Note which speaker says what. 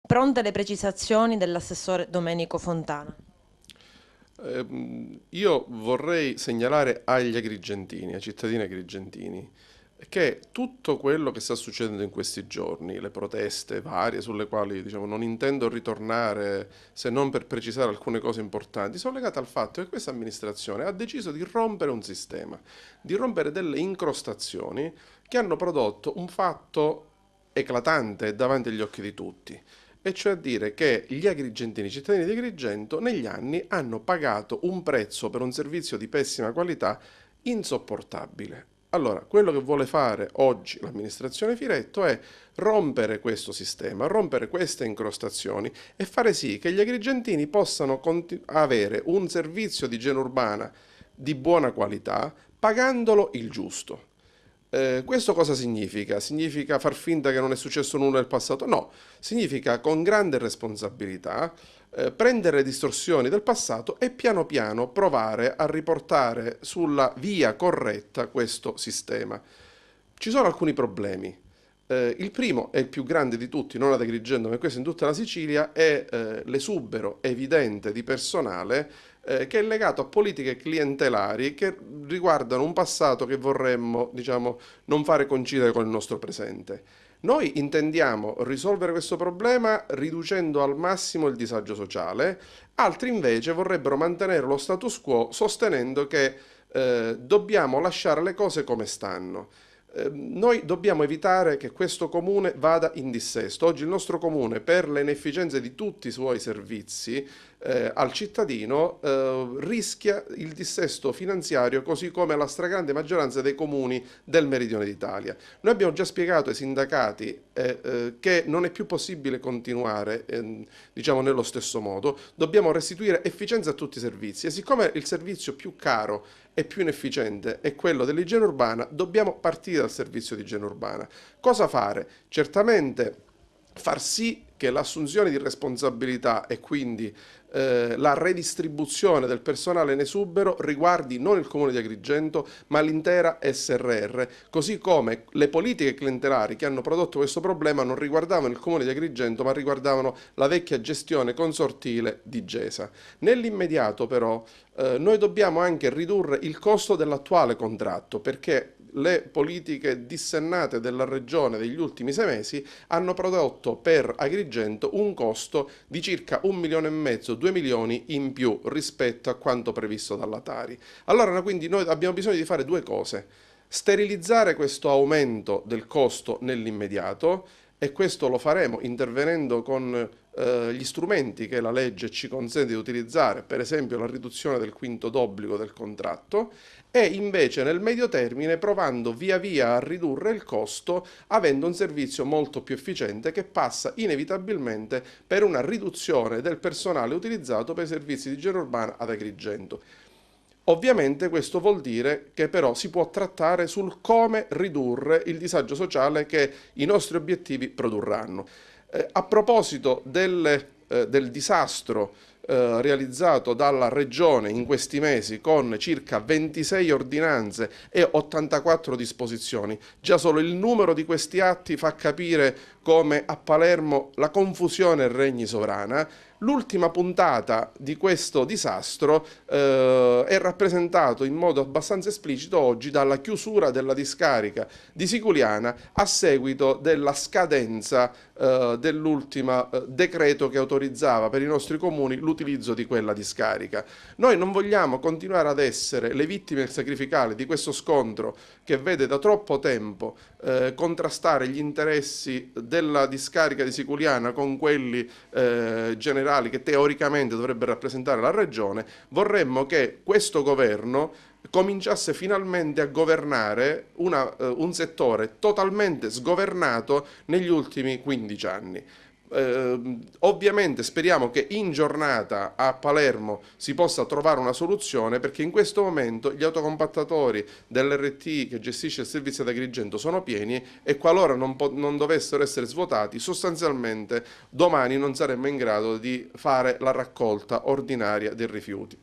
Speaker 1: Pronte le precisazioni dell'assessore Domenico Fontana.
Speaker 2: Io vorrei segnalare agli agrigentini, ai cittadini agrigentini, che tutto quello che sta succedendo in questi giorni, le proteste varie sulle quali diciamo, non intendo ritornare se non per precisare alcune cose importanti, sono legate al fatto che questa amministrazione ha deciso di rompere un sistema, di rompere delle incrostazioni che hanno prodotto un fatto eclatante davanti agli occhi di tutti. E cioè a dire che gli agrigentini, i cittadini di Agrigento, negli anni hanno pagato un prezzo per un servizio di pessima qualità insopportabile. Allora, quello che vuole fare oggi l'amministrazione Firetto è rompere questo sistema, rompere queste incrostazioni e fare sì che gli agrigentini possano avere un servizio di igiene urbana di buona qualità pagandolo il giusto. Questo cosa significa? Significa far finta che non è successo nulla nel passato? No, significa con grande responsabilità prendere le distorsioni del passato e piano piano provare a riportare sulla via corretta questo sistema. Ci sono alcuni problemi. Il primo è il più grande di tutti, non ad Agrigento, ma questo in tutta la Sicilia, è l'esubero evidente di personale che è legato a politiche clientelari che riguardano un passato che vorremmo, diciamo, non fare coincidere con il nostro presente. Noi intendiamo risolvere questo problema riducendo al massimo il disagio sociale, altri invece vorrebbero mantenere lo status quo sostenendo che dobbiamo lasciare le cose come stanno. Noi dobbiamo evitare che questo comune vada in dissesto. Oggi il nostro comune, per le inefficienze di tutti i suoi servizi al cittadino, rischia il dissesto finanziario, così come la stragrande maggioranza dei comuni del meridione d'Italia. Noi abbiamo già spiegato ai sindacati che non è più possibile continuare, diciamo, nello stesso modo. Dobbiamo restituire efficienza a tutti i servizi e siccome il servizio più caro e più inefficiente è quello dell'igiene urbana, dobbiamo partire dal servizio di igiene urbana. Cosa fare? Certamente far sì che l'assunzione di responsabilità e quindi la redistribuzione del personale in esubero riguardi non il comune di Agrigento ma l'intera SRR, così come le politiche clientelari che hanno prodotto questo problema non riguardavano il comune di Agrigento ma riguardavano la vecchia gestione consortile di Gesa. Nell'immediato però noi dobbiamo anche ridurre il costo dell'attuale contratto perché le politiche dissennate della regione degli ultimi 6 mesi hanno prodotto per Agrigento un costo di circa 1,5 milioni, 2 milioni in più rispetto a quanto previsto dalla Tari. Allora quindi noi abbiamo bisogno di fare due cose: sterilizzare questo aumento del costo nell'immediato e questo lo faremo intervenendo con gli strumenti che la legge ci consente di utilizzare, per esempio la riduzione del quinto d'obbligo del contratto, e invece nel medio termine provando via via a ridurre il costo avendo un servizio molto più efficiente che passa inevitabilmente per una riduzione del personale utilizzato per i servizi di igiene urbana ad Agrigento. Ovviamente questo vuol dire che però si può trattare sul come ridurre il disagio sociale che i nostri obiettivi produrranno. A proposito del disastro realizzato dalla Regione in questi mesi con circa 26 ordinanze e 84 disposizioni, già solo il numero di questi atti fa capire come a Palermo la confusione regni sovrana. L'ultima puntata di questo disastro è rappresentato in modo abbastanza esplicito oggi dalla chiusura della discarica di Siculiana a seguito della scadenza dell'ultimo decreto che autorizzava per i nostri comuni l'utilizzo di quella discarica. Noi non vogliamo continuare ad essere le vittime sacrificali di questo scontro che vede da troppo tempo contrastare gli interessi della discarica di Siculiana con quelli generali che teoricamente dovrebbe rappresentare la regione. Vorremmo che questo governo cominciasse finalmente a governare un settore totalmente sgovernato negli ultimi 15 anni. Ovviamente speriamo che in giornata a Palermo si possa trovare una soluzione perché in questo momento gli autocompattatori dell'RT che gestisce il servizio ad Agrigento sono pieni e qualora non dovessero essere svuotati sostanzialmente domani non saremmo in grado di fare la raccolta ordinaria dei rifiuti.